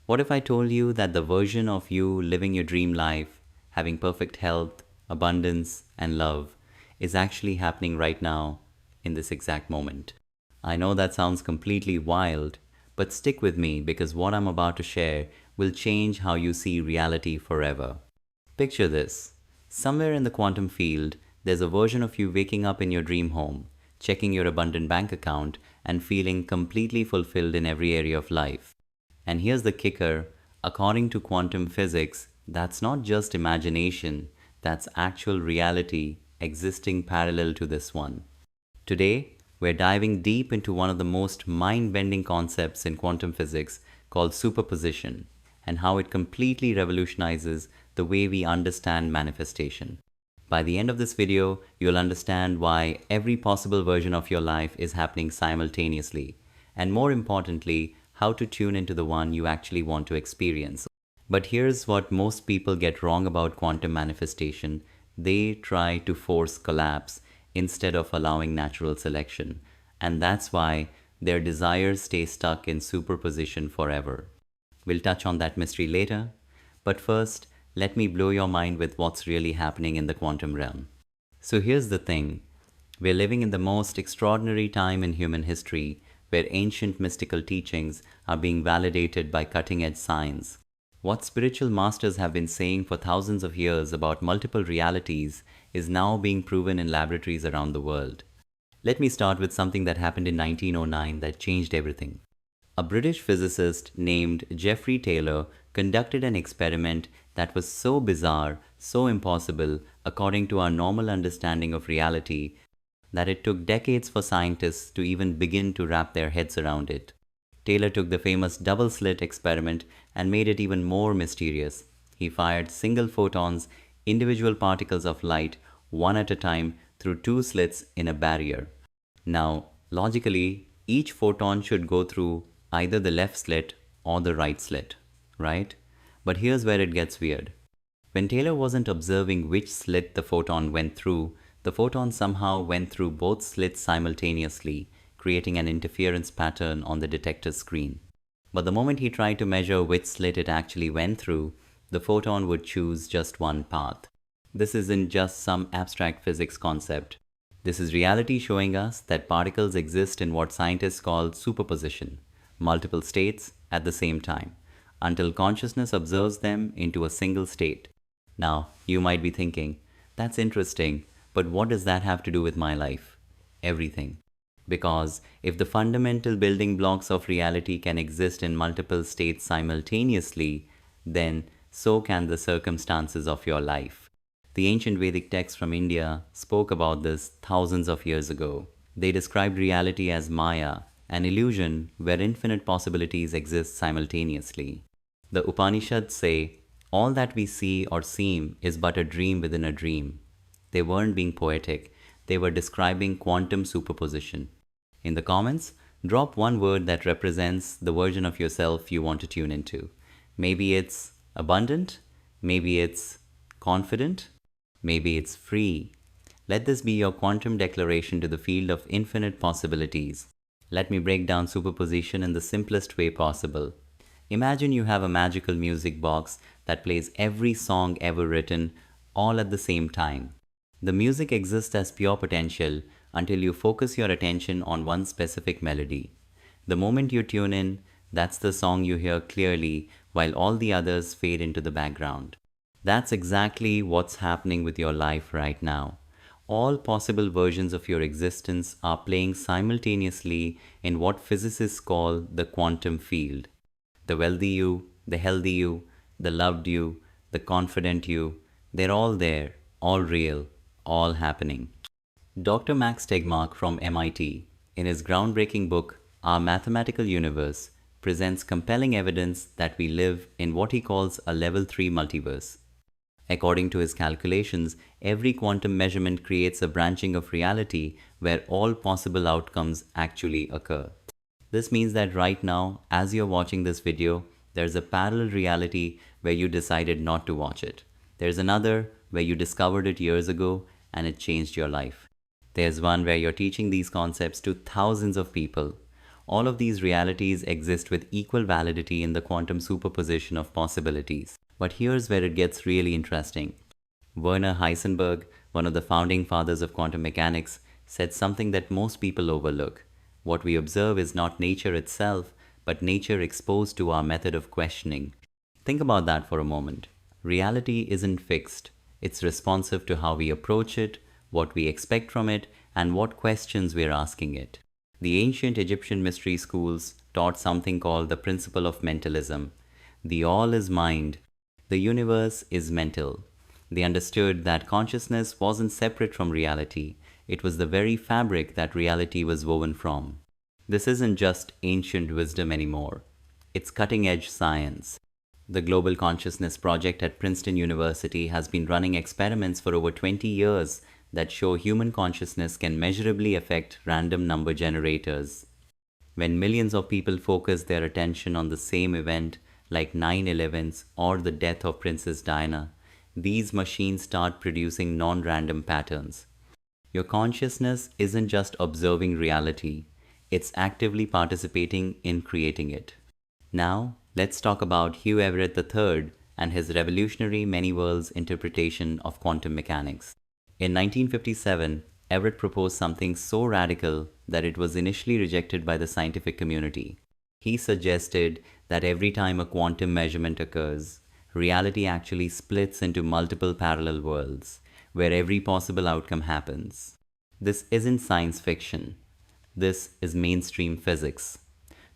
What if I told you that the version of you living your dream life, having perfect health, abundance, and love, is actually happening right now in this exact moment? I know that sounds completely wild, but stick with me because what I'm about to share will change how you see reality forever. Picture this. Somewhere in the quantum field, there's a version of you waking up in your dream home, checking your abundant bank account, and feeling completely fulfilled in every area of life. And here's the kicker, according to quantum physics, that's not just imagination, that's actual reality existing parallel to this one. Today, we're diving deep into one of the most mind bending concepts in quantum physics called superposition and how it completely revolutionizes the way we understand manifestation. By the end of this video, you'll understand why every possible version of your life is happening simultaneously, and more importantly, how to tune into the one you actually want to experience. But here's what most people get wrong about quantum manifestation. They try to force collapse instead of allowing natural selection. And that's why their desires stay stuck in superposition forever. We'll touch on that mystery later. But first, let me blow your mind with what's really happening in the quantum realm. So here's the thing. We're living in the most extraordinary time in human history where ancient mystical teachings are being validated by cutting edge science. What spiritual masters have been saying for thousands of years about multiple realities is now being proven in laboratories around the world. Let me start with something that happened in 1909 that changed everything. A British physicist named Geoffrey Taylor conducted an experiment that was so bizarre, so impossible, according to our normal understanding of reality, that it took decades for scientists to even begin to wrap their heads around it. Taylor took the famous double slit experiment and made it even more mysterious. He fired single photons, individual particles of light, one at a time, through two slits in a barrier. Now, logically, each photon should go through either the left slit or the right slit, right? But here's where it gets weird. When Taylor wasn't observing which slit the photon went through, the photon somehow went through both slits simultaneously, creating an interference pattern on the detector screen. But the moment he tried to measure which slit it actually went through, the photon would choose just one path. This isn't just some abstract physics concept. This is reality showing us that particles exist in what scientists call superposition, multiple states at the same time, until consciousness observes them into a single state. Now, you might be thinking, that's interesting, but what does that have to do with my life? Everything. Because if the fundamental building blocks of reality can exist in multiple states simultaneously, then so can the circumstances of your life. The ancient Vedic texts from India spoke about this thousands of years ago. They described reality as Maya, an illusion where infinite possibilities exist simultaneously. The Upanishads say, all that we see or seem is but a dream within a dream. They weren't being poetic, they were describing quantum superposition. In the comments, drop one word that represents the version of yourself you want to tune into. Maybe it's abundant, maybe it's confident, maybe it's free. Let this be your quantum declaration to the field of infinite possibilities. Let me break down superposition in the simplest way possible. Imagine you have a magical music box that plays every song ever written all at the same time. The music exists as pure potential until you focus your attention on one specific melody. The moment you tune in, that's the song you hear clearly while all the others fade into the background. That's exactly what's happening with your life right now. All possible versions of your existence are playing simultaneously in what physicists call the quantum field. The wealthy you, the healthy you, the loved you, the confident you, they're all there, all real, all happening. Dr. Max Tegmark from MIT, in his groundbreaking book, Our Mathematical Universe, presents compelling evidence that we live in what he calls a level 3 multiverse. According to his calculations, every quantum measurement creates a branching of reality where all possible outcomes actually occur. This means that right now, as you're watching this video, there's a parallel reality where you decided not to watch it. There's another where you discovered it years ago and it changed your life. There's one where you're teaching these concepts to thousands of people. All of these realities exist with equal validity in the quantum superposition of possibilities. But here's where it gets really interesting. Werner Heisenberg, one of the founding fathers of quantum mechanics, said something that most people overlook. What we observe is not nature itself, but nature exposed to our method of questioning. Think about that for a moment. Reality isn't fixed, it's responsive to how we approach it, what we expect from it, and what questions we're asking it. The ancient Egyptian mystery schools taught something called the principle of mentalism. The all is mind, the universe is mental. They understood that consciousness wasn't separate from reality, it was the very fabric that reality was woven from. This isn't just ancient wisdom anymore, it's cutting edge science. The Global Consciousness Project at Princeton University has been running experiments for over 20 years that show human consciousness can measurably affect random number generators. When millions of people focus their attention on the same event, like 9/11's or the death of Princess Diana, these machines start producing non random patterns. Your consciousness isn't just observing reality, it's actively participating in creating it. Now, let's talk about Hugh Everett III and his revolutionary many worlds interpretation of quantum mechanics. In 1957, Everett proposed something so radical that it was initially rejected by the scientific community. He suggested that every time a quantum measurement occurs, reality actually splits into multiple parallel worlds, where every possible outcome happens. This isn't science fiction. This is mainstream physics.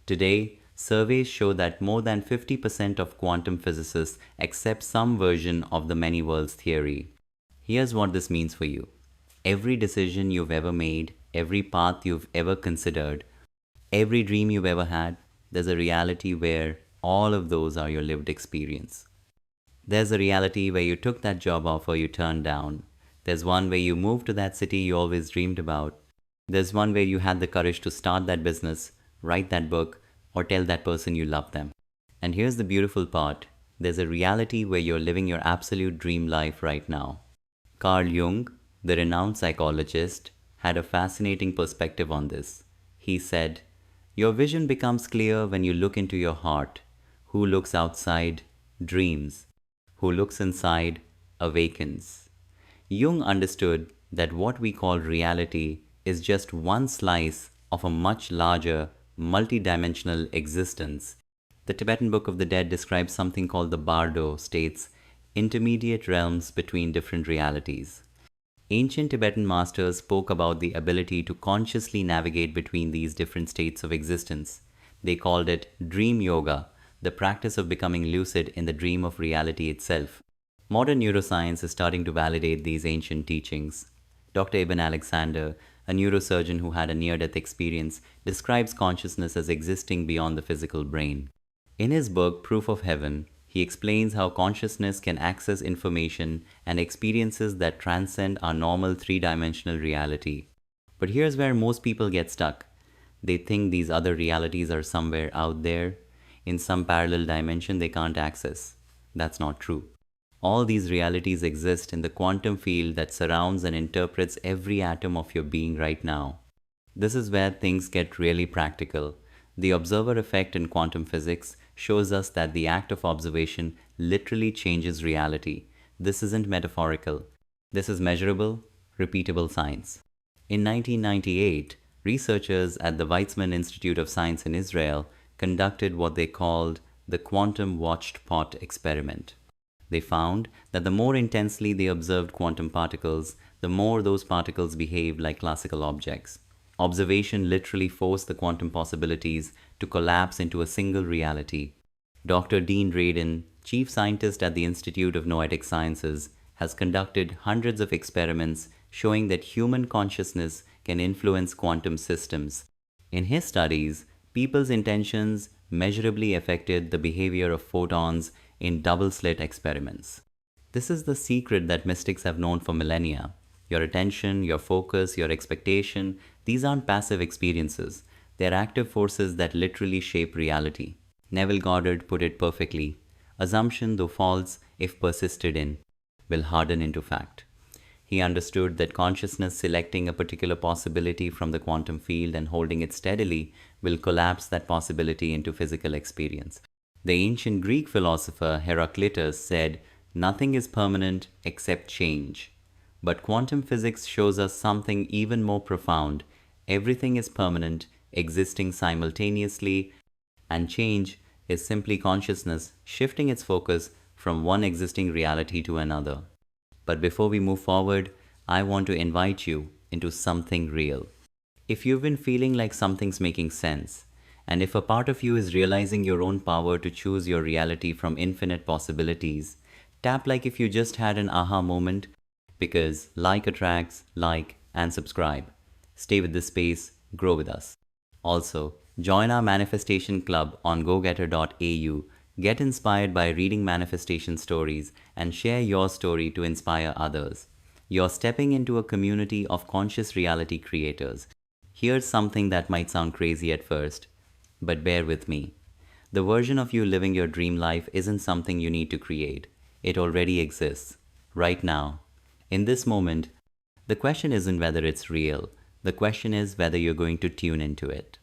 Today, surveys show that more than 50% of quantum physicists accept some version of the many worlds theory. Here's what this means for you. Every decision you've ever made, every path you've ever considered, every dream you've ever had, there's a reality where all of those are your lived experience. There's a reality where you took that job offer you turned down. There's one where you moved to that city you always dreamed about. There's one where you had the courage to start that business, write that book, or tell that person you love them. And here's the beautiful part. There's a reality where you're living your absolute dream life right now. Carl Jung, the renowned psychologist, had a fascinating perspective on this. He said, "Your vision becomes clear when you look into your heart. Who looks outside dreams. Who looks inside awakens." Jung understood that what we call reality is just one slice of a much larger, multidimensional existence. The Tibetan Book of the Dead describes something called the Bardo states, intermediate realms between different realities. Ancient Tibetan masters spoke about the ability to consciously navigate between these different states of existence. They called it dream yoga, the practice of becoming lucid in the dream of reality itself. Modern neuroscience is starting to validate these ancient teachings. Dr. Ibn Alexander, a neurosurgeon who had a near-death experience, describes consciousness as existing beyond the physical brain. In his book, Proof of Heaven, he explains how consciousness can access information and experiences that transcend our normal three-dimensional reality. But here's where most people get stuck. They think these other realities are somewhere out there, in some parallel dimension they can't access. That's not true. All these realities exist in the quantum field that surrounds and interprets every atom of your being right now. This is where things get really practical. The observer effect in quantum physics shows us that the act of observation literally changes reality. This isn't metaphorical. This is measurable, repeatable science. In 1998, researchers at the Weizmann Institute of Science in Israel conducted what they called the quantum watched pot experiment. They found that the more intensely they observed quantum particles, the more those particles behaved like classical objects. Observation literally forced the quantum possibilities to collapse into a single reality. Dr. Dean Radin, chief scientist at the Institute of Noetic Sciences, has conducted hundreds of experiments showing that human consciousness can influence quantum systems. In his studies, people's intentions measurably affected the behavior of photons in double-slit experiments. This is the secret that mystics have known for millennia. Your attention, your focus, your expectation, these aren't passive experiences. They're active forces that literally shape reality. Neville Goddard put it perfectly. Assumption, though false, if persisted in, will harden into fact. He understood that consciousness selecting a particular possibility from the quantum field and holding it steadily will collapse that possibility into physical experience. The ancient Greek philosopher Heraclitus said, "Nothing is permanent except change." But quantum physics shows us something even more profound. Everything is permanent, existing simultaneously, and change is simply consciousness shifting its focus from one existing reality to another. But before we move forward, I want to invite you into something real. If you've been feeling like something's making sense, and if a part of you is realizing your own power to choose your reality from infinite possibilities, tap like if you just had an aha moment, because like attracts like and subscribe. Stay with this space, grow with us. Also, join our manifestation club on gogetter.au. Get inspired by reading manifestation stories and share your story to inspire others. You're stepping into a community of conscious reality creators. Here's something that might sound crazy at first, but bear with me. The version of you living your dream life isn't something you need to create. It already exists, right now. In this moment, the question isn't whether it's real. The question is whether you're going to tune into it.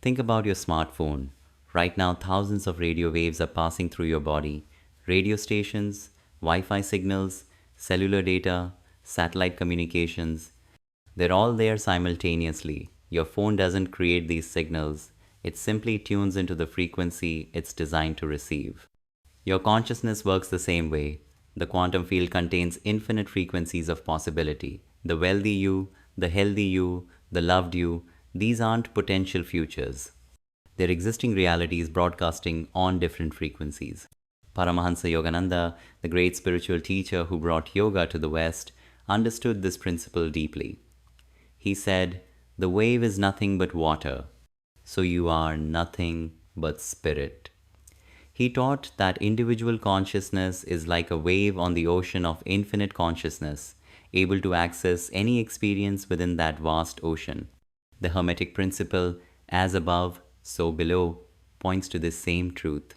Think about your smartphone. Right now, thousands of radio waves are passing through your body. Radio stations, Wi-Fi signals, cellular data, satellite communications. They're all there simultaneously. Your phone doesn't create these signals. It simply tunes into the frequency it's designed to receive. Your consciousness works the same way. The quantum field contains infinite frequencies of possibility. The wealthy you, the healthy you, the loved you, these aren't potential futures. They're existing realities broadcasting on different frequencies. Paramahansa Yogananda, the great spiritual teacher who brought yoga to the West, understood this principle deeply. He said, "The wave is nothing but water, so you are nothing but spirit." He taught that individual consciousness is like a wave on the ocean of infinite consciousness, able to access any experience within that vast ocean. The Hermetic principle, as above, so below, points to this same truth.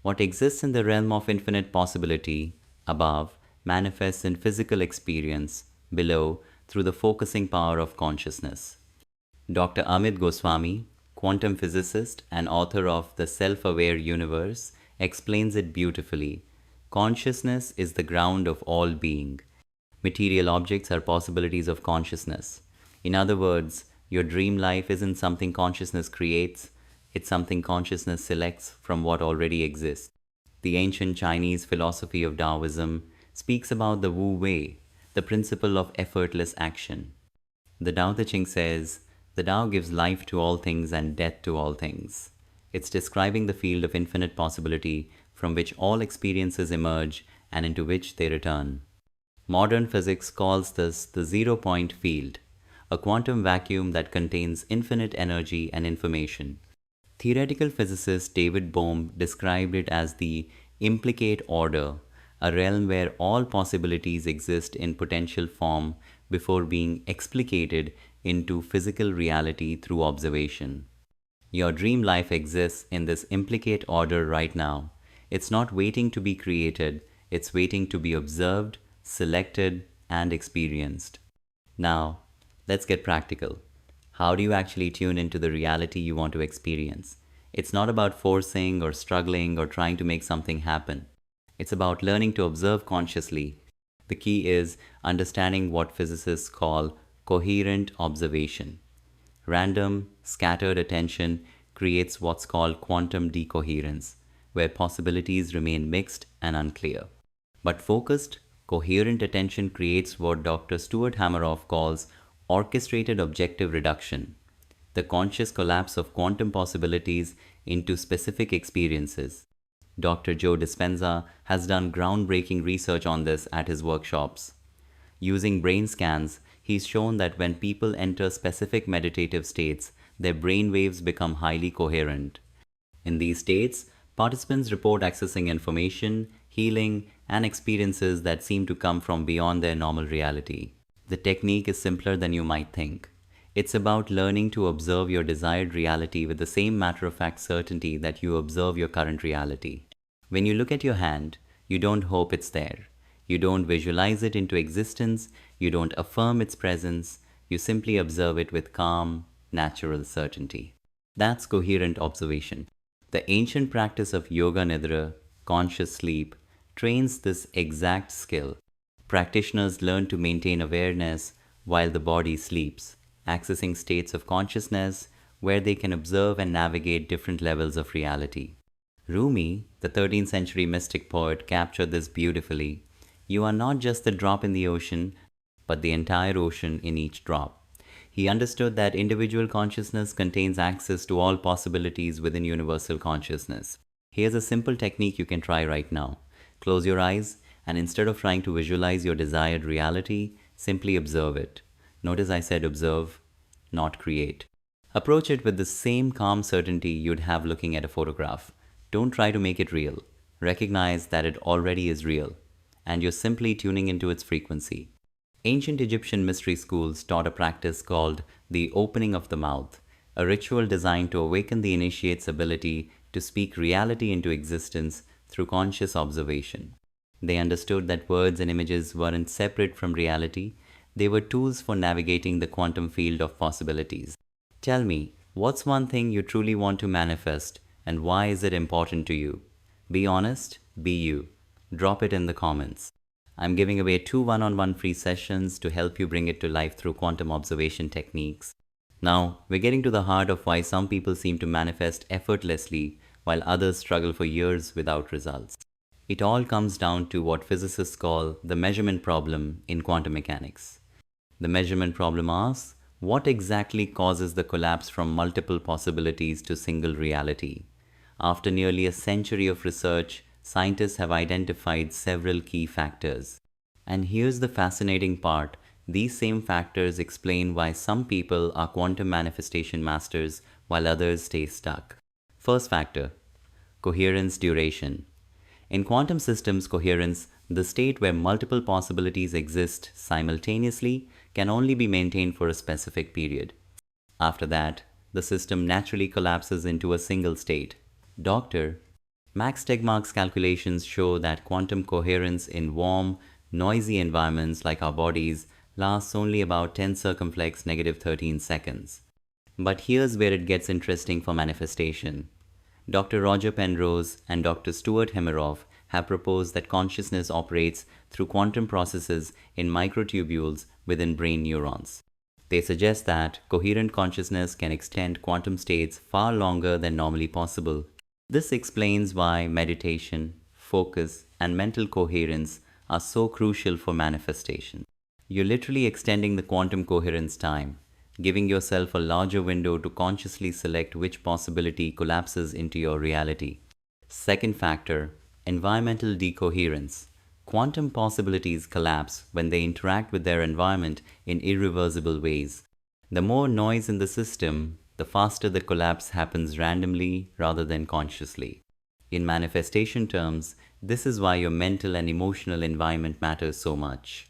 What exists in the realm of infinite possibility, above, manifests in physical experience, below, through the focusing power of consciousness. Dr. Amit Goswami, quantum physicist and author of The Self-Aware Universe, explains it beautifully. Consciousness is the ground of all being. Material objects are possibilities of consciousness. In other words, your dream life isn't something consciousness creates, it's something consciousness selects from what already exists. The ancient Chinese philosophy of Taoism speaks about the Wu Wei, the principle of effortless action. The Tao Te Ching says, "The Tao gives life to all things and death to all things." It's describing the field of infinite possibility from which all experiences emerge and into which they return. Modern physics calls this the zero-point field, a quantum vacuum that contains infinite energy and information. Theoretical physicist David Bohm described it as the implicate order, a realm where all possibilities exist in potential form before being explicated into physical reality through observation. Your dream life exists in this implicate order right now. It's not waiting to be created, it's waiting to be observed, selected, and experienced. Now, let's get practical. How do you actually tune into the reality you want to experience? It's not about forcing or struggling or trying to make something happen. It's about learning to observe consciously. The key is understanding what physicists call coherent observation. Random, scattered attention creates what's called quantum decoherence, where possibilities remain mixed and unclear. But focused, coherent attention creates what Dr. Stuart Hameroff calls orchestrated objective reduction, the conscious collapse of quantum possibilities into specific experiences. Dr. Joe Dispenza has done groundbreaking research on this at his workshops. Using brain scans, he's shown that when people enter specific meditative states, their brain waves become highly coherent. In these states, participants report accessing information, healing, and experiences that seem to come from beyond their normal reality. The technique is simpler than you might think. It's about learning to observe your desired reality with the same matter-of-fact certainty that you observe your current reality. When you look at your hand, you don't hope it's there. You don't visualize it into existence, you don't affirm its presence, you simply observe it with calm, natural certainty. That's coherent observation. The ancient practice of yoga nidra, conscious sleep, trains this exact skill. Practitioners learn to maintain awareness while the body sleeps, accessing states of consciousness where they can observe and navigate different levels of reality. Rumi, the 13th century mystic poet, captured this beautifully. You are not just the drop in the ocean, but the entire ocean in each drop. He understood that individual consciousness contains access to all possibilities within universal consciousness. Here's a simple technique you can try right now. Close your eyes, and instead of trying to visualize your desired reality, simply observe it. Notice I said observe, not create. Approach it with the same calm certainty you'd have looking at a photograph. Don't try to make it real. Recognize that it already is real, and you're simply tuning into its frequency. Ancient Egyptian mystery schools taught a practice called the opening of the mouth, a ritual designed to awaken the initiate's ability to speak reality into existence through conscious observation. They understood that words and images weren't separate from reality, they were tools for navigating the quantum field of possibilities. Tell me, what's one thing you truly want to manifest, and why is it important to you? Be honest, be you. Drop it in the comments. I'm giving away 2 one-on-one free sessions to help you bring it to life through quantum observation techniques. Now, we're getting to the heart of why some people seem to manifest effortlessly while others struggle for years without results. It all comes down to what physicists call the measurement problem in quantum mechanics. The measurement problem asks, what exactly causes the collapse from multiple possibilities to single reality? After nearly a century of research, scientists have identified several key factors. And here's the fascinating part. These same factors explain why some people are quantum manifestation masters while others stay stuck. First factor, coherence duration. In quantum systems coherence, the state where multiple possibilities exist simultaneously can only be maintained for a specific period. After that, the system naturally collapses into a single state. Dr. Max Tegmark's calculations show that quantum coherence in warm, noisy environments like our bodies lasts only about 10 circumflex negative 13 seconds. But here's where it gets interesting for manifestation. Dr. Roger Penrose and Dr. Stuart Hameroff have proposed that consciousness operates through quantum processes in microtubules within brain neurons. They suggest that coherent consciousness can extend quantum states far longer than normally possible. This explains why meditation, focus, and mental coherence are so crucial for manifestation. You're literally extending the quantum coherence time, giving yourself a larger window to consciously select which possibility collapses into your reality. Second factor, environmental decoherence. Quantum possibilities collapse when they interact with their environment in irreversible ways. The more noise in the system, the faster the collapse happens randomly rather than consciously. In manifestation terms, this is why your mental and emotional environment matters so much.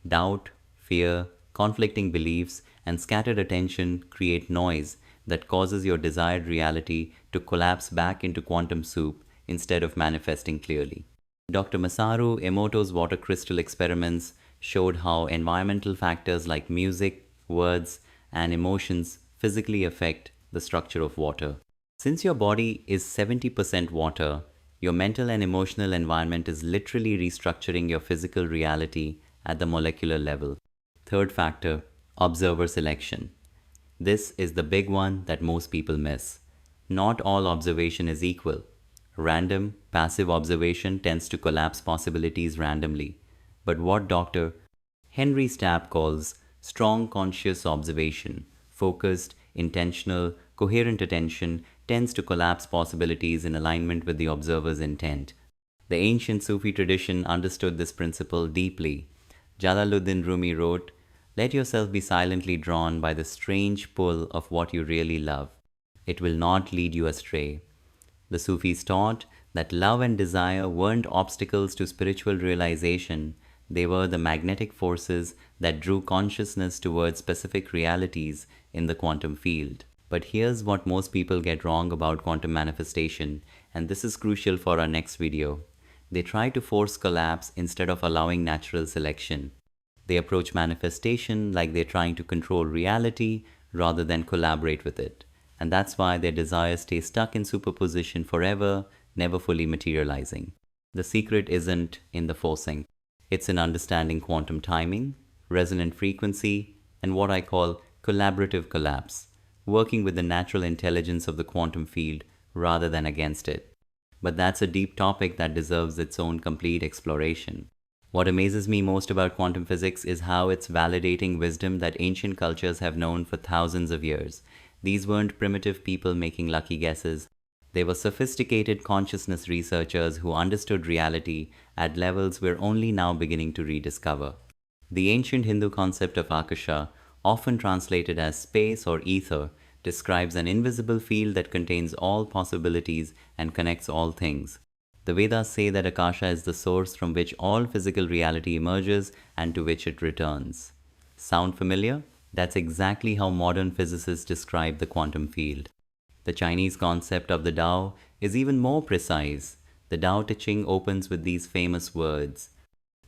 Doubt, fear, conflicting beliefs, and scattered attention create noise that causes your desired reality to collapse back into quantum soup instead of manifesting clearly. Dr. Masaru Emoto's water crystal experiments showed how environmental factors like music, words, and emotions physically affect the structure of water. Since your body is 70% water, your mental and emotional environment is literally restructuring your physical reality at the molecular level. Third factor, observer selection. This is the big one that most people miss. Not all observation is equal. Random, passive observation tends to collapse possibilities randomly. But what Dr. Henry Stapp calls strong conscious observation, focused, intentional, coherent attention tends to collapse possibilities in alignment with the observer's intent. The ancient Sufi tradition understood this principle deeply. Jalaluddin Rumi wrote, "Let yourself be silently drawn by the strange pull of what you really love. It will not lead you astray." The Sufis taught that love and desire weren't obstacles to spiritual realization, they were the magnetic forces that drew consciousness towards specific realities in the quantum field. But here's what most people get wrong about quantum manifestation, and this is crucial for our next video. They try to force collapse instead of allowing natural selection. They approach manifestation like they're trying to control reality rather than collaborate with it. And that's why their desires stay stuck in superposition forever, never fully materializing. The secret isn't in the forcing, it's in understanding quantum timing, resonant frequency, and what I call collaborative collapse, working with the natural intelligence of the quantum field rather than against it. But that's a deep topic that deserves its own complete exploration. What amazes me most about quantum physics is how it's validating wisdom that ancient cultures have known for thousands of years. These weren't primitive people making lucky guesses. They were sophisticated consciousness researchers who understood reality at levels we're only now beginning to rediscover. The ancient Hindu concept of Akasha, often translated as space or ether, describes an invisible field that contains all possibilities and connects all things. The Vedas say that Akasha is the source from which all physical reality emerges and to which it returns. Sound familiar? That's exactly how modern physicists describe the quantum field. The Chinese concept of the Tao is even more precise. The Tao Te Ching opens with these famous words: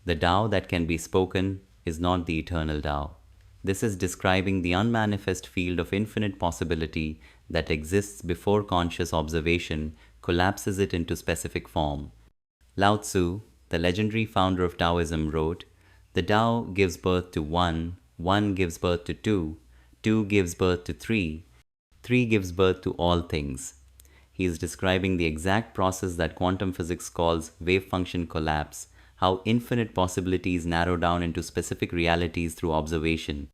"The Tao that can be spoken is not the eternal Tao." This is describing the unmanifest field of infinite possibility that exists before conscious observation collapses it into specific form. Lao Tzu, the legendary founder of Taoism, wrote, "The Tao gives birth to one, one gives birth to two, two gives birth to three, three gives birth to all things." He is describing the exact process that quantum physics calls wave function collapse, how infinite possibilities narrow down into specific realities through observation.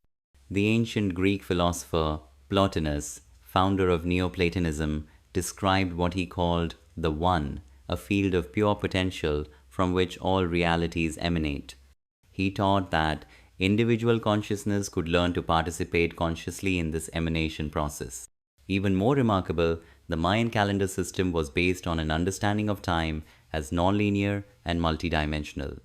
The ancient Greek philosopher Plotinus, founder of Neoplatonism, described what he called the One, a field of pure potential from which all realities emanate. He taught that individual consciousness could learn to participate consciously in this emanation process. Even more remarkable, the Mayan calendar system was based on an understanding of time as nonlinear and multidimensional.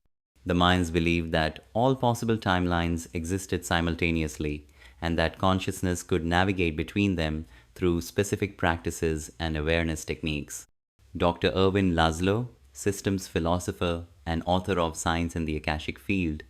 The Mayans believed that all possible timelines existed simultaneously and that consciousness could navigate between them through specific practices and awareness techniques. Dr. Erwin Laszlo, systems philosopher and author of Science in the Akashic Field,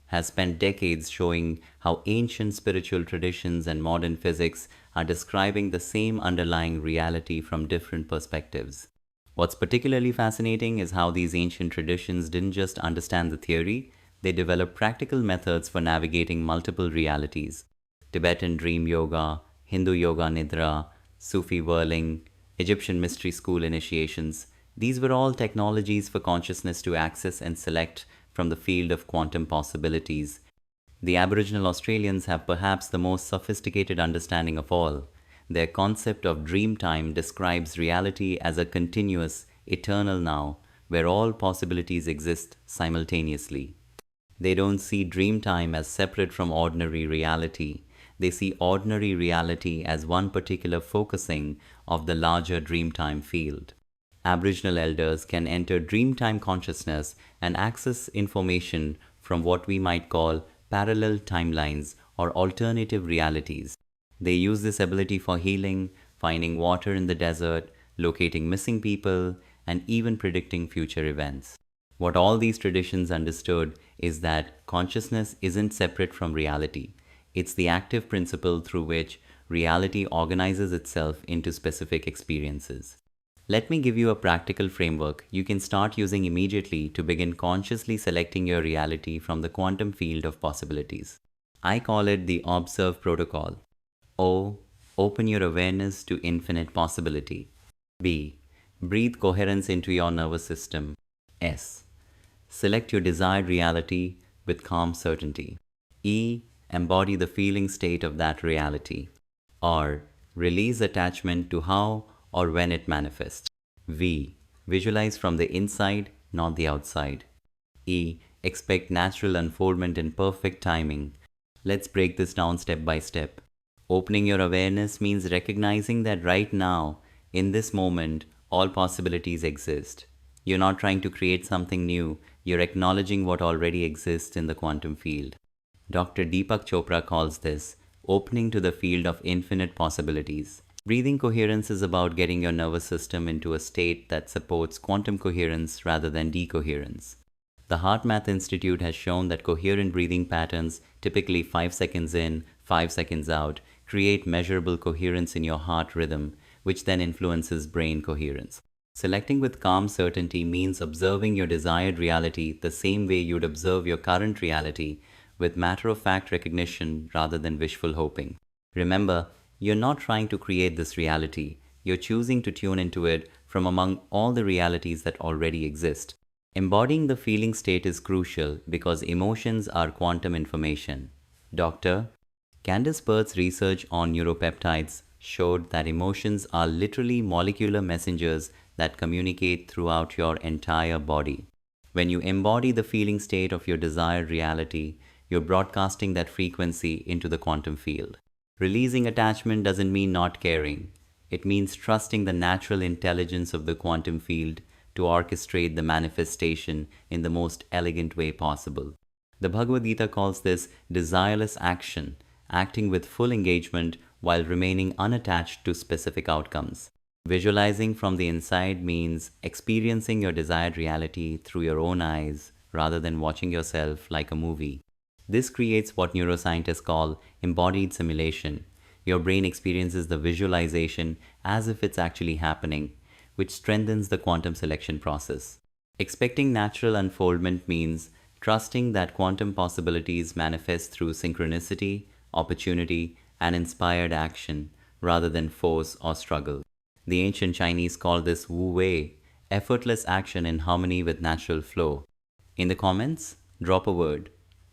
has spent decades showing how ancient spiritual traditions and modern physics are describing the same underlying reality from different perspectives. What's particularly fascinating is how these ancient traditions didn't just understand the theory, they developed practical methods for navigating multiple realities. Tibetan dream yoga, Hindu yoga nidra, Sufi whirling, Egyptian mystery school initiations, these were all technologies for consciousness to access and select from the field of quantum possibilities. The Aboriginal Australians have perhaps the most sophisticated understanding of all. Their concept of dream time describes reality as a continuous, eternal now, where all possibilities exist simultaneously. They don't see dream time as separate from ordinary reality. They see ordinary reality as one particular focusing of the larger dreamtime field. Aboriginal elders can enter dreamtime consciousness and access information from what we might call parallel timelines or alternative realities. They use this ability for healing, finding water in the desert, locating missing people, and even predicting future events. What all these traditions understood is that consciousness isn't separate from reality. It's the active principle through which reality organizes itself into specific experiences. Let me give you a practical framework you can start using immediately to begin consciously selecting your reality from the quantum field of possibilities. I call it the Observe Protocol. O. Open your awareness to infinite possibility. B. Breathe coherence into your nervous system. S. Select your desired reality with calm certainty. E. Embody the feeling state of that reality. R. Release attachment to how or when it manifests. V. Visualize from the inside, not the outside. E. Expect natural unfoldment in perfect timing. Let's break this down step by step. Opening your awareness means recognizing that right now, in this moment, all possibilities exist. You're not trying to create something new, you're acknowledging what already exists in the quantum field. Dr. Deepak Chopra calls this opening to the field of infinite possibilities. Breathing coherence is about getting your nervous system into a state that supports quantum coherence rather than decoherence. The Heart Math Institute has shown that coherent breathing patterns, typically 5 seconds in, 5 seconds out, create measurable coherence in your heart rhythm, which then influences brain coherence. Selecting with calm certainty means observing your desired reality the same way you'd observe your current reality, with matter of fact recognition rather than wishful hoping. Remember, you're not trying to create this reality, you're choosing to tune into it from among all the realities that already exist. Embodying the feeling state is crucial because emotions are quantum information. Dr. Candice Pert's research on neuropeptides showed that emotions are literally molecular messengers that communicate throughout your entire body. When you embody the feeling state of your desired reality, you're broadcasting that frequency into the quantum field. Releasing attachment doesn't mean not caring. It means trusting the natural intelligence of the quantum field to orchestrate the manifestation in the most elegant way possible. The Bhagavad Gita calls this desireless action, acting with full engagement while remaining unattached to specific outcomes. Visualizing from the inside means experiencing your desired reality through your own eyes rather than watching yourself like a movie. This creates what neuroscientists call embodied simulation. Your brain experiences the visualization as if it's actually happening, which strengthens the quantum selection process. Expecting natural unfoldment means trusting that quantum possibilities manifest through synchronicity, opportunity, and inspired action rather than force or struggle. The ancient Chinese called this Wu Wei, effortless action in harmony with natural flow. In the comments, drop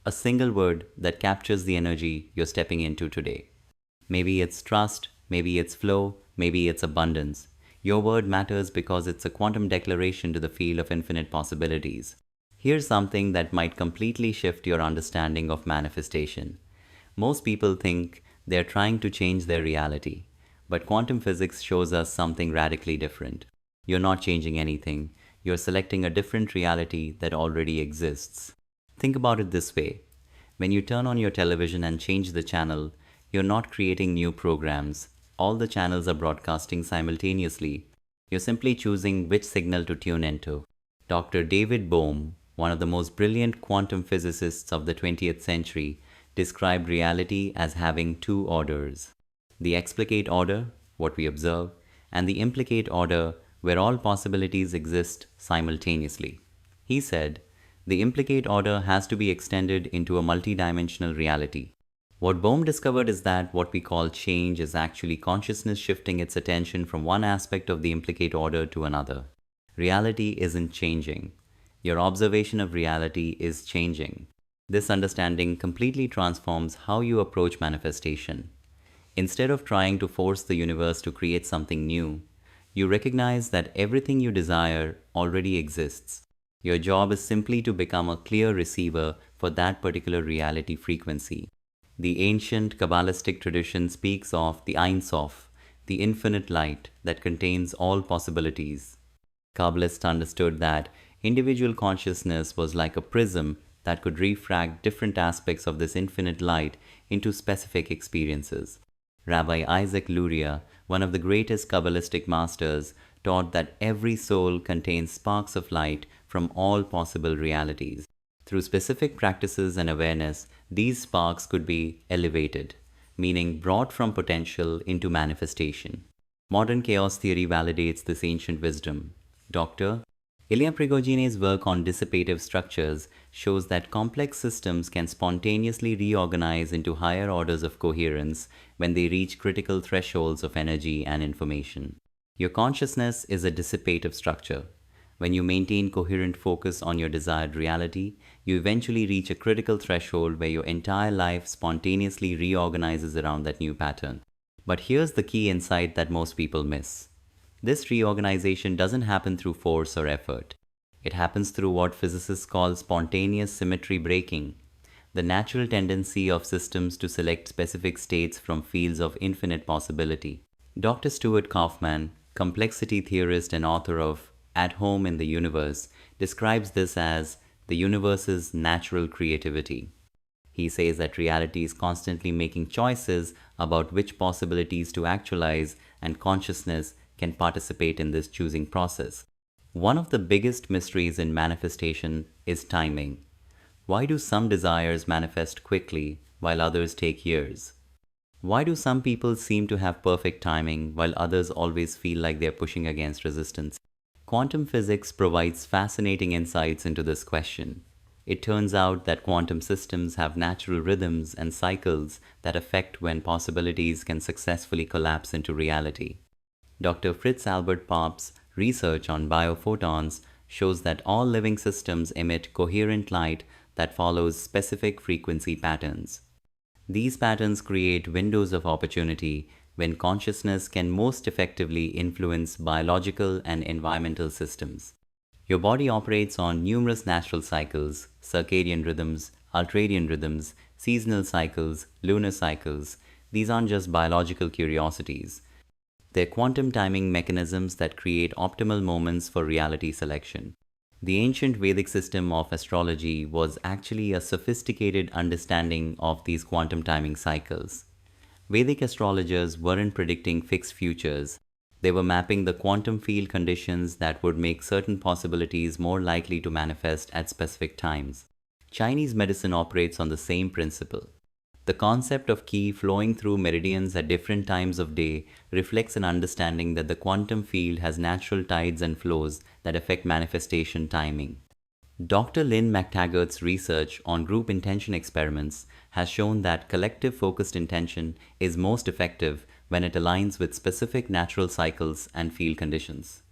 a single word that captures the energy you're stepping into today. Maybe it's trust, maybe it's flow, maybe it's abundance. Your word matters because it's a quantum declaration to the field of infinite possibilities. Here's something that might completely shift your understanding of manifestation. Most people think they're trying to change their reality, but quantum physics shows us something radically different. You're not changing anything, you're selecting a different reality that already exists. Think about it this way. When you turn on your television and change the channel, you're not creating new programs. All the channels are broadcasting simultaneously. You're simply choosing which signal to tune into. Dr. David Bohm, one of the most brilliant quantum physicists of the 20th century, described reality as having two orders. The explicate order, what we observe, and the implicate order, where all possibilities exist simultaneously. He said, the implicate order has to be extended into a multidimensional reality. What Bohm discovered is that what we call change is actually consciousness shifting its attention from one aspect of the implicate order to another. Reality isn't changing. Your observation of reality is changing. This understanding completely transforms how you approach manifestation. Instead of trying to force the universe to create something new, you recognize that everything you desire already exists. Your job is simply to become a clear receiver for that particular reality frequency. The ancient Kabbalistic tradition speaks of the Ein Sof, the infinite light that contains all possibilities. Kabbalists understood that individual consciousness was like a prism that could refract different aspects of this infinite light into specific experiences. Rabbi Isaac Luria, one of the greatest Kabbalistic masters, taught that every soul contains sparks of light from all possible realities. Through specific practices and awareness, these sparks could be elevated, meaning brought from potential into manifestation. Modern chaos theory validates this ancient wisdom. Dr. Ilya Prigogine's work on dissipative structures shows that complex systems can spontaneously reorganize into higher orders of coherence when they reach critical thresholds of energy and information. Your consciousness is a dissipative structure. When you maintain coherent focus on your desired reality, you eventually reach a critical threshold where your entire life spontaneously reorganizes around that new pattern. But here's the key insight that most people miss. This reorganization doesn't happen through force or effort. It happens through what physicists call spontaneous symmetry breaking, the natural tendency of systems to select specific states from fields of infinite possibility. Dr. Stuart Kauffman, complexity theorist and author of At Home in the Universe, describes this as the universe's natural creativity. He says that reality is constantly making choices about which possibilities to actualize, and consciousness can participate in this choosing process. One of the biggest mysteries in manifestation is timing. Why do some desires manifest quickly while others take years? Why do some people seem to have perfect timing while others always feel like they're pushing against resistance? Quantum physics provides fascinating insights into this question. It turns out that quantum systems have natural rhythms and cycles that affect when possibilities can successfully collapse into reality. Dr. Fritz Albert Pop's research on biophotons shows that all living systems emit coherent light that follows specific frequency patterns. These patterns create windows of opportunity when consciousness can most effectively influence biological and environmental systems. Your body operates on numerous natural cycles: circadian rhythms, ultradian rhythms, seasonal cycles, lunar cycles. These aren't just biological curiosities. They're quantum timing mechanisms that create optimal moments for reality selection. The ancient Vedic system of astrology was actually a sophisticated understanding of these quantum timing cycles. Vedic astrologers weren't predicting fixed futures. They were mapping the quantum field conditions that would make certain possibilities more likely to manifest at specific times. Chinese medicine operates on the same principle. The concept of qi flowing through meridians at different times of day reflects an understanding that the quantum field has natural tides and flows that affect manifestation timing. Dr. Lynn McTaggart's research on group intention experiments has shown that collective focused intention is most effective when it aligns with specific natural cycles and field conditions.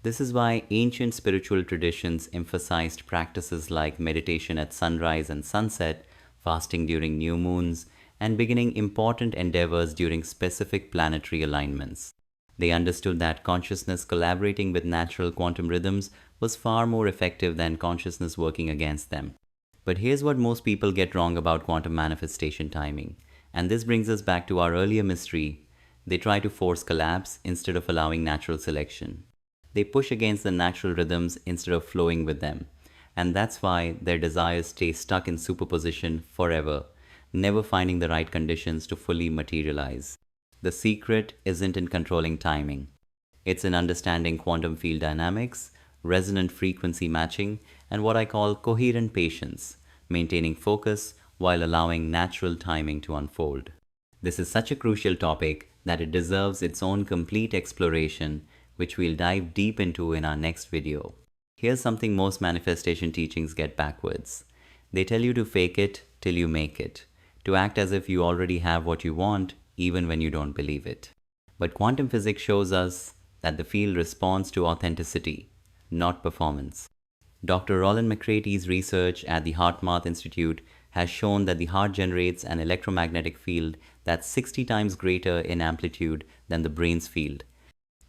This is why ancient spiritual traditions emphasized practices like meditation at sunrise and sunset, fasting during new moons, and beginning important endeavors during specific planetary alignments. They understood that consciousness collaborating with natural quantum rhythms was far more effective than consciousness working against them. But here's what most people get wrong about quantum manifestation timing. And this brings us back to our earlier mystery. They try to force collapse instead of allowing natural selection. They push against the natural rhythms instead of flowing with them. And that's why their desires stay stuck in superposition forever, never finding the right conditions to fully materialize. The secret isn't in controlling timing. It's in understanding quantum field dynamics, resonant frequency matching, and what I call coherent patience, maintaining focus while allowing natural timing to unfold. This is such a crucial topic that it deserves its own complete exploration, which we'll dive deep into in our next video. Here's something most manifestation teachings get backwards. They tell you to fake it till you make it, to act as if you already have what you want, even when you don't believe it. But quantum physics shows us that the field responds to authenticity, not performance. Dr. Roland McCraty's research at the HeartMath Institute has shown that the heart generates an electromagnetic field that's 60 times greater in amplitude than the brain's field.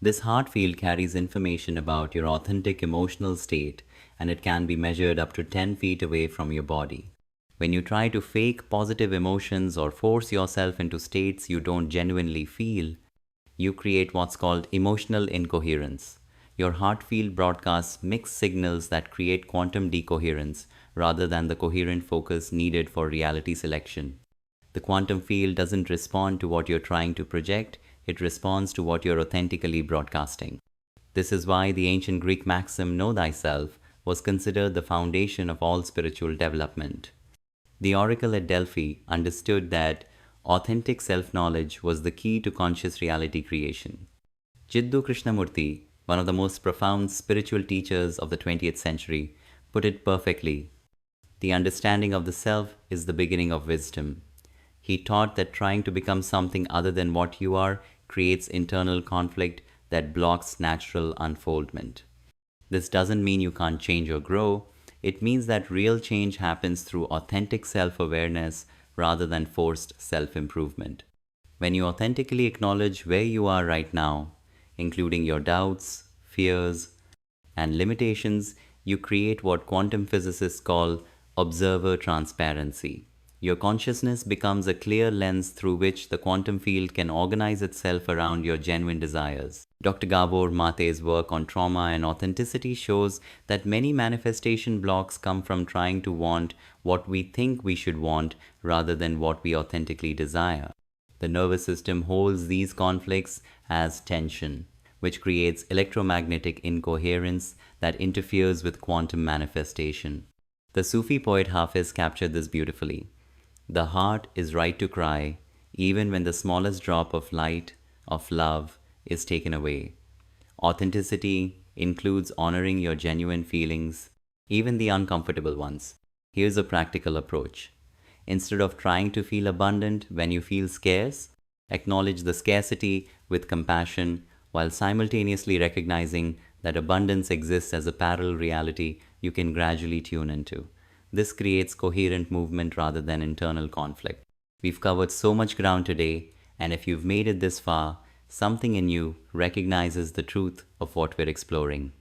This heart field carries information about your authentic emotional state, and it can be measured up to 10 feet away from your body. When you try to fake positive emotions or force yourself into states you don't genuinely feel, you create what's called emotional incoherence. Your heart field broadcasts mixed signals that create quantum decoherence rather than the coherent focus needed for reality selection. The quantum field doesn't respond to what you're trying to project, it responds to what you're authentically broadcasting. This is why the ancient Greek maxim, "Know thyself," was considered the foundation of all spiritual development. The oracle at Delphi understood that authentic self-knowledge was the key to conscious reality creation. Jiddu Krishnamurti, one of the most profound spiritual teachers of the 20th century, put it perfectly. The understanding of the self is the beginning of wisdom. He taught that trying to become something other than what you are creates internal conflict that blocks natural unfoldment. This doesn't mean you can't change or grow. It means that real change happens through authentic self-awareness rather than forced self-improvement. When you authentically acknowledge where you are right now, including your doubts, fears, and limitations, you create what quantum physicists call observer transparency. Your consciousness becomes a clear lens through which the quantum field can organize itself around your genuine desires. Dr. Gabor Mate's work on trauma and authenticity shows that many manifestation blocks come from trying to want what we think we should want rather than what we authentically desire. The nervous system holds these conflicts as tension, which creates electromagnetic incoherence that interferes with quantum manifestation. The Sufi poet Hafiz captured this beautifully. The heart is right to cry, even when the smallest drop of light, of love, is taken away. Authenticity includes honoring your genuine feelings, even the uncomfortable ones. Here's a practical approach. Instead of trying to feel abundant when you feel scarce, acknowledge the scarcity with compassion while simultaneously recognizing that abundance exists as a parallel reality you can gradually tune into. This creates coherent movement rather than internal conflict. We've covered so much ground today, and if you've made it this far, something in you recognizes the truth of what we're exploring.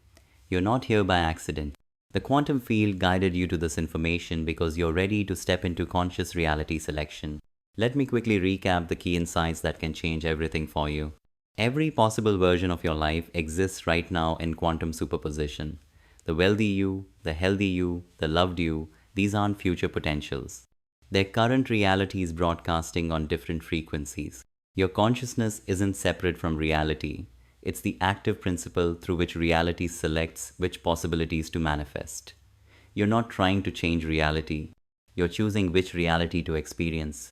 You're not here by accident. The quantum field guided you to this information because you're ready to step into conscious reality selection. Let me quickly recap the key insights that can change everything for you. Every possible version of your life exists right now in quantum superposition. The wealthy you, the healthy you, the loved you, these aren't future potentials. Their current reality is broadcasting on different frequencies. Your consciousness isn't separate from reality. It's the active principle through which reality selects which possibilities to manifest. You're not trying to change reality. You're choosing which reality to experience.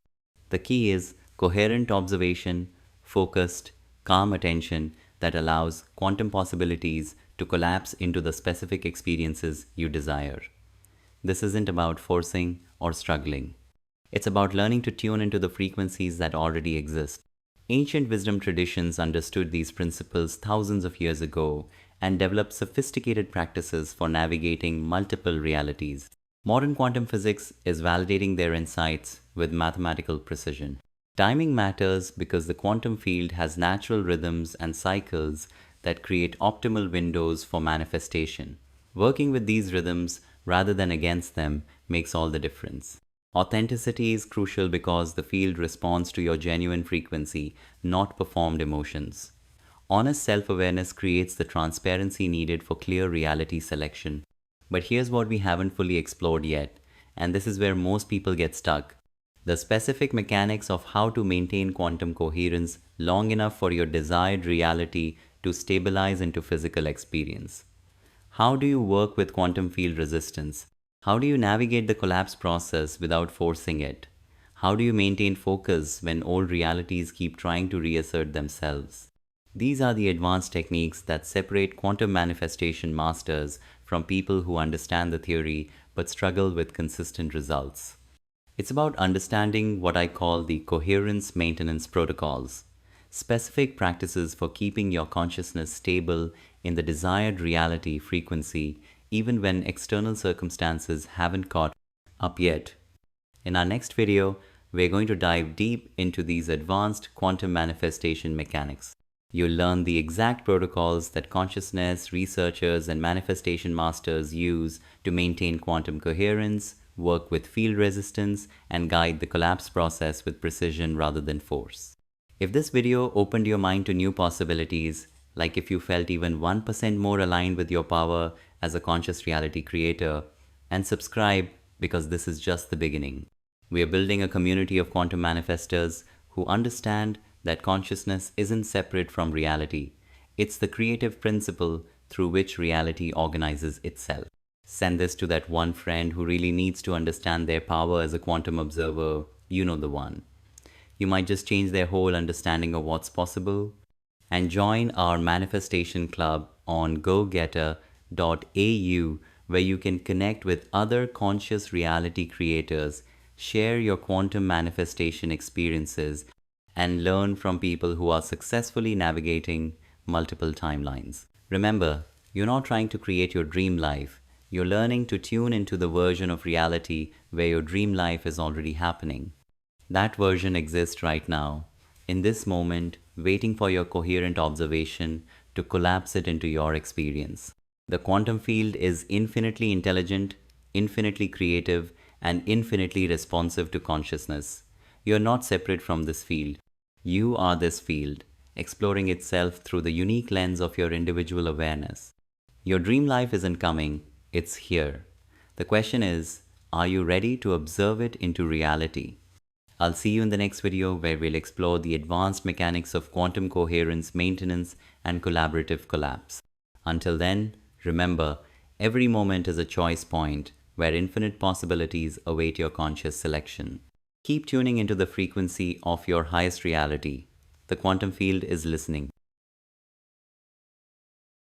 The key is coherent observation, focused, calm attention that allows quantum possibilities to collapse into the specific experiences you desire. This isn't about forcing or struggling. It's about learning to tune into the frequencies that already exist. Ancient wisdom traditions understood these principles thousands of years ago and developed sophisticated practices for navigating multiple realities. Modern quantum physics is validating their insights with mathematical precision. Timing matters because the quantum field has natural rhythms and cycles that create optimal windows for manifestation. Working with these rhythms rather than against them makes all the difference. Authenticity is crucial because the field responds to your genuine frequency, not performed emotions. Honest self-awareness creates the transparency needed for clear reality selection. But here's what we haven't fully explored yet, and this is where most people get stuck. The specific mechanics of how to maintain quantum coherence long enough for your desired reality to stabilize into physical experience. How do you work with quantum field resistance? How do you navigate the collapse process without forcing it? How do you maintain focus when old realities keep trying to reassert themselves? These are the advanced techniques that separate quantum manifestation masters from people who understand the theory but struggle with consistent results. It's about understanding what I call the coherence maintenance protocols, specific practices for keeping your consciousness stable in the desired reality frequency even when external circumstances haven't caught up yet. In our next video, we're going to dive deep into these advanced quantum manifestation mechanics. You'll learn the exact protocols that consciousness researchers and manifestation masters use to maintain quantum coherence, work with field resistance, and guide the collapse process with precision rather than force. If this video opened your mind to new possibilities, like if you felt even 1% more aligned with your power as a conscious reality creator, and subscribe because this is just the beginning. We are building a community of quantum manifestors who understand that consciousness isn't separate from reality. It's the creative principle through which reality organizes itself. Send this to that one friend who really needs to understand their power as a quantum observer. You know the one. You might just change their whole understanding of what's possible. And join our manifestation club on gogetter.au, where you can connect with other conscious reality creators, share your quantum manifestation experiences, and learn from people who are successfully navigating multiple timelines. Remember, you're not trying to create your dream life. You're learning to tune into the version of reality where your dream life is already happening. That version exists right now, in this moment, waiting for your coherent observation to collapse it into your experience. The quantum field is infinitely intelligent, infinitely creative, and infinitely responsive to consciousness. You're not separate from this field. You are this field, exploring itself through the unique lens of your individual awareness. Your dream life isn't coming, it's here. The question is, are you ready to observe it into reality? I'll see you in the next video where we'll explore the advanced mechanics of quantum coherence, maintenance, and collaborative collapse. Until then, remember, every moment is a choice point where infinite possibilities await your conscious selection. Keep tuning into the frequency of your highest reality. The quantum field is listening.